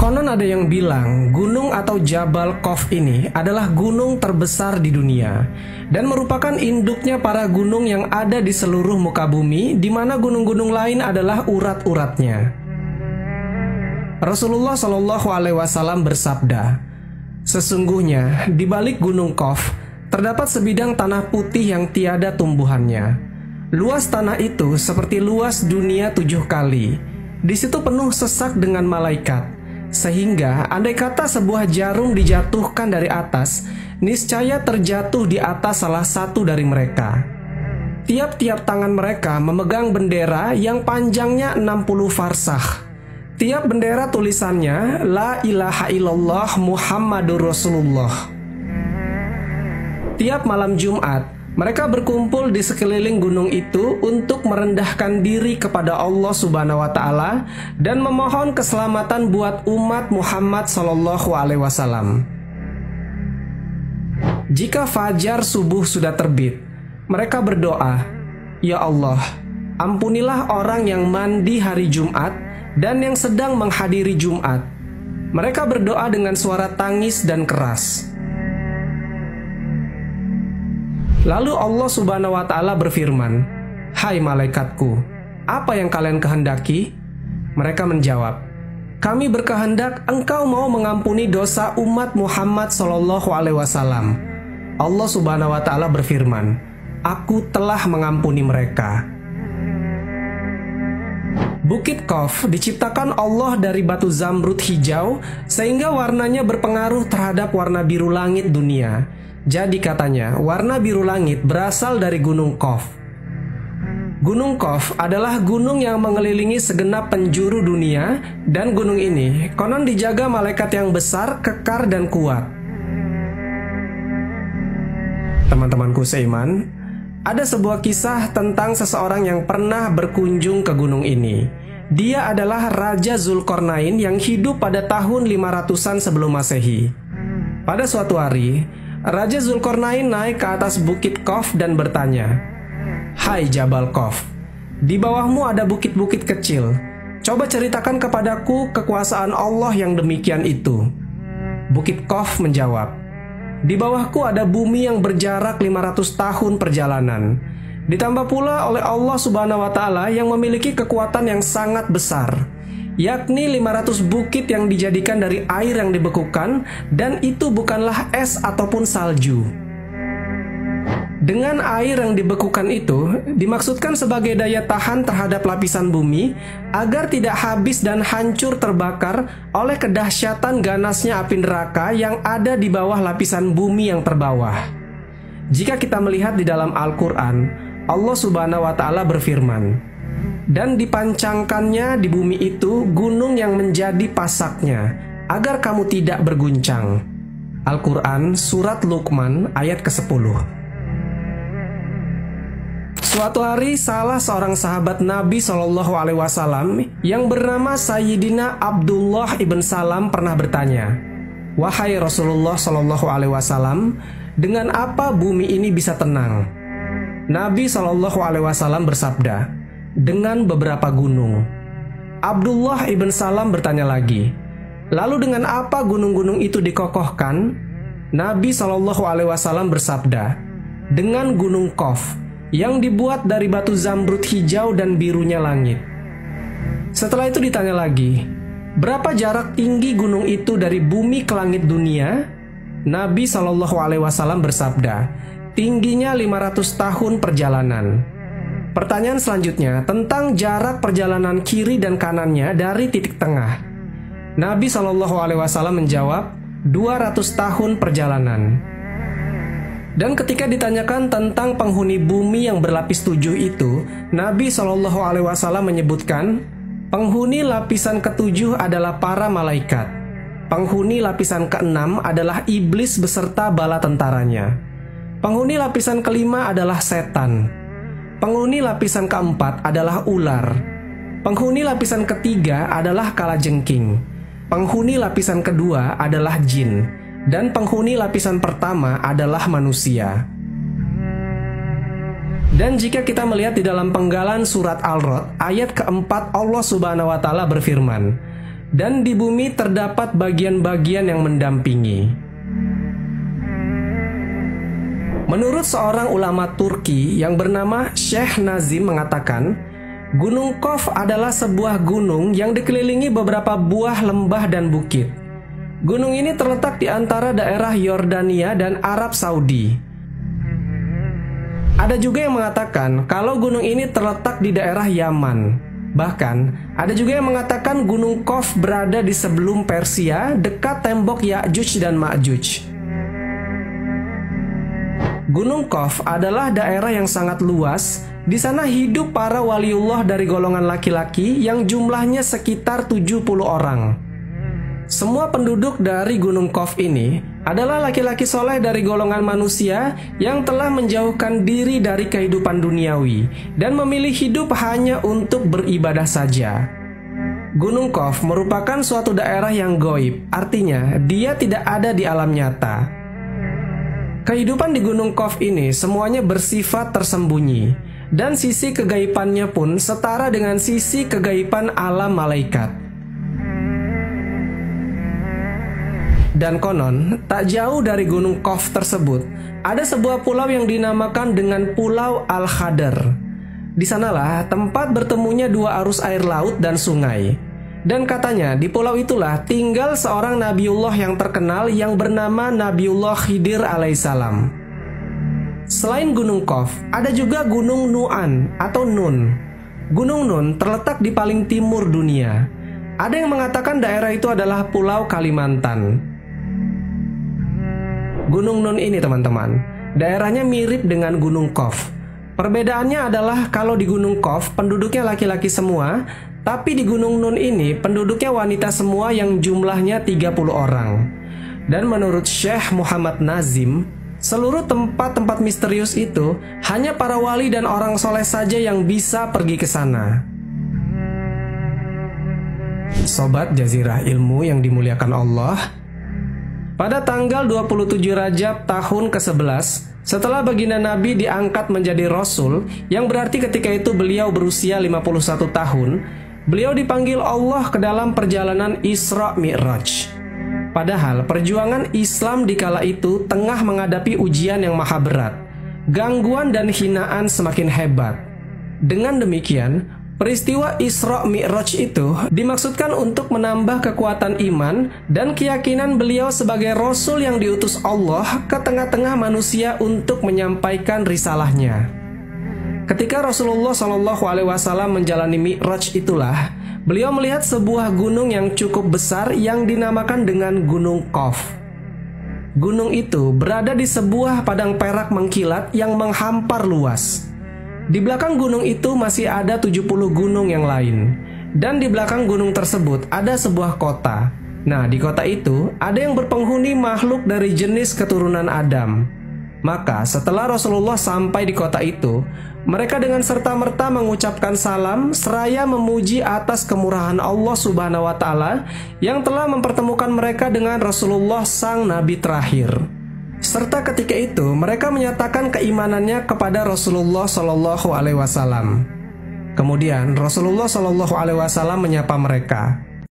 Konon ada yang bilang gunung atau Jabal Qaf ini adalah gunung terbesar di dunia dan merupakan induknya para gunung yang ada di seluruh muka bumi, di mana gunung-gunung lain adalah urat-uratnya. Rasulullah Shallallahu Alaihi Wasallam bersabda, "Sesungguhnya di balik gunung Qaf terdapat sebidang tanah putih yang tiada tumbuhannya. Luas tanah itu seperti luas dunia 7 kali. Di situ penuh sesak dengan malaikat. Sehingga andai kata sebuah jarum dijatuhkan dari atas, niscaya terjatuh di atas salah satu dari mereka. Tiap-tiap tangan mereka memegang bendera yang panjangnya 60 farsakh. Tiap bendera tulisannya La ilaha illallah Muhammadur Rasulullah." Tiap malam Jumat, mereka berkumpul di sekeliling gunung itu untuk merendahkan diri kepada Allah Subhanahu wa Ta'ala dan memohon keselamatan buat umat Muhammad Sallallahu Alaihi Wasallam. Jika fajar subuh sudah terbit, mereka berdoa, "Ya Allah, ampunilah orang yang mandi hari Jumat dan yang sedang menghadiri Jumat." Mereka berdoa dengan suara tangis dan keras. Lalu Allah Subhanahu wa Ta'ala berfirman, "Hai malaikatku, apa yang kalian kehendaki?" Mereka menjawab, "Kami berkehendak engkau mau mengampuni dosa umat Muhammad Sallallahu Alaihi Wasallam." Allah Subhanahu wa Ta'ala berfirman, "Aku telah mengampuni mereka." Bukit Qaf diciptakan Allah dari batu zamrud hijau sehingga warnanya berpengaruh terhadap warna biru langit dunia. Jadi katanya, warna biru langit berasal dari gunung Qaf. Gunung Qaf adalah gunung yang mengelilingi segenap penjuru dunia, dan gunung ini konon dijaga malaikat yang besar, kekar, dan kuat. Teman-temanku seiman, ada sebuah kisah tentang seseorang yang pernah berkunjung ke gunung ini. Dia adalah Raja Zulkarnain yang hidup pada tahun 500-an sebelum Masehi. Pada suatu hari, Raja Zulkarnain naik ke atas bukit Qaf dan bertanya, "Hai Jabal Qaf, di bawahmu ada bukit-bukit kecil. Coba ceritakan kepadaku kekuasaan Allah yang demikian itu." Bukit Qaf menjawab, "Di bawahku ada bumi yang berjarak 500 tahun perjalanan. Ditambah pula oleh Allah Subhanahu wa Ta'ala yang memiliki kekuatan yang sangat besar, yakni 500 bukit yang dijadikan dari air yang dibekukan, dan itu bukanlah es ataupun salju." Dengan air yang dibekukan itu dimaksudkan sebagai daya tahan terhadap lapisan bumi agar tidak habis dan hancur terbakar oleh kedahsyatan ganasnya api neraka yang ada di bawah lapisan bumi yang terbawah. Jika kita melihat di dalam Al-Quran, Allah Subhanahu wa Ta'ala berfirman, "Dan dipancangkannya di bumi itu gunung yang menjadi pasaknya, agar kamu tidak berguncang." Al-Quran Surat Luqman ayat ke-10. Suatu hari salah seorang sahabat Nabi Shallallahu Alaihi Wasallam yang bernama Sayyidina Abdullah ibn Salam pernah bertanya, "Wahai Rasulullah Shallallahu Alaihi Wasallam, dengan apa bumi ini bisa tenang?" Nabi Shallallahu Alaihi Wasallam bersabda, "Dengan beberapa gunung." Abdullah ibn Salam bertanya lagi, "Lalu dengan apa gunung-gunung itu dikokohkan?" Nabi Shallallahu Alaihi Wasallam bersabda, "Dengan gunung Qaf yang dibuat dari batu zamrud hijau dan birunya langit." Setelah itu ditanya lagi, "Berapa jarak tinggi gunung itu dari bumi ke langit dunia?" Nabi Shallallahu Alaihi Wasallam bersabda, "Tingginya 500 tahun perjalanan." Pertanyaan selanjutnya tentang jarak perjalanan kiri dan kanannya dari titik tengah. Nabi Shallallahu Alaihi Wasallam menjawab, 200 tahun perjalanan. Dan ketika ditanyakan tentang penghuni bumi yang berlapis 7 itu, Nabi Shallallahu Alaihi Wasallam menyebutkan, penghuni lapisan ke-7 adalah para malaikat. Penghuni lapisan ke-6 adalah iblis beserta bala tentaranya. Penghuni lapisan ke-5 adalah setan. Penghuni lapisan ke-4 adalah ular. Penghuni lapisan ke-3 adalah kalajengking. Penghuni lapisan kedua adalah jin. Dan penghuni lapisan pertama adalah manusia. Dan jika kita melihat di dalam penggalan surat Al-Rod ayat ke-4, Allah Subhanahu wa Ta'ala berfirman, dan di bumi terdapat bagian-bagian yang mendampingi. Menurut seorang ulama Turki yang bernama Syekh Nazim mengatakan, Gunung Qaf adalah sebuah gunung yang dikelilingi beberapa buah lembah dan bukit. Gunung ini terletak di antara daerah Yordania dan Arab Saudi. Ada juga yang mengatakan kalau gunung ini terletak di daerah Yaman. Bahkan, ada juga yang mengatakan Gunung Qaf berada di sebelum Persia, dekat tembok Ya'juj dan Ma'juj. Gunung Qaf adalah daerah yang sangat luas. Di sana hidup para waliullah dari golongan laki-laki yang jumlahnya sekitar 70 orang. Semua penduduk dari Gunung Qaf ini adalah laki-laki soleh dari golongan manusia yang telah menjauhkan diri dari kehidupan duniawi dan memilih hidup hanya untuk beribadah saja. Gunung Qaf merupakan suatu daerah yang goib, artinya dia tidak ada di alam nyata. Kehidupan di Gunung Qaf ini semuanya bersifat tersembunyi, dan sisi kegaibannya pun setara dengan sisi kegaiban alam malaikat. Dan konon, tak jauh dari Gunung Qaf tersebut, ada sebuah pulau yang dinamakan dengan Pulau Al-Khadr. Di sanalah tempat bertemunya dua arus air laut dan sungai. Dan katanya di pulau itulah tinggal seorang Nabiullah yang terkenal yang bernama Nabiullah Khidir alaihissalam. Selain Gunung Qaf, ada juga Gunung Nu'an atau Nun. Gunung Nun terletak di paling timur dunia. Ada yang mengatakan daerah itu adalah Pulau Kalimantan. Gunung Nun ini teman-teman, daerahnya mirip dengan Gunung Qaf. Perbedaannya adalah kalau di Gunung Qaf penduduknya laki-laki semua, tapi di Gunung Nun ini penduduknya wanita semua yang jumlahnya 30 orang. Dan menurut Syekh Muhammad Nazim, seluruh tempat-tempat misterius itu hanya para wali dan orang soleh saja yang bisa pergi ke sana. Sobat Jazirah Ilmu yang dimuliakan Allah, pada tanggal 27 Rajab tahun ke-11, setelah baginda Nabi diangkat menjadi Rasul, yang berarti ketika itu beliau berusia 51 tahun, beliau dipanggil Allah ke dalam perjalanan Isra Mi'raj. Padahal perjuangan Islam di kala itu tengah menghadapi ujian yang maha berat. Gangguan dan hinaan semakin hebat. Dengan demikian, peristiwa Isra Mi'raj itu dimaksudkan untuk menambah kekuatan iman dan keyakinan beliau sebagai Rasul yang diutus Allah ke tengah-tengah manusia untuk menyampaikan risalahnya. Ketika Rasulullah SAW menjalani Mi'raj itulah, beliau melihat sebuah gunung yang cukup besar yang dinamakan dengan Gunung Qaf. Gunung itu berada di sebuah padang perak mengkilat yang menghampar luas. Di belakang gunung itu masih ada 70 gunung yang lain. Dan di belakang gunung tersebut ada sebuah kota. Nah, di kota itu ada yang berpenghuni makhluk dari jenis keturunan Adam. Maka setelah Rasulullah sampai di kota itu, mereka dengan serta-merta mengucapkan salam seraya memuji atas kemurahan Allah Subhanahu wa Ta'ala yang telah mempertemukan mereka dengan Rasulullah sang Nabi terakhir. Serta ketika itu mereka menyatakan keimanannya kepada Rasulullah Shallallahu Alaihi Wasallam. Kemudian Rasulullah Shallallahu Alaihi Wasallam menyapa mereka,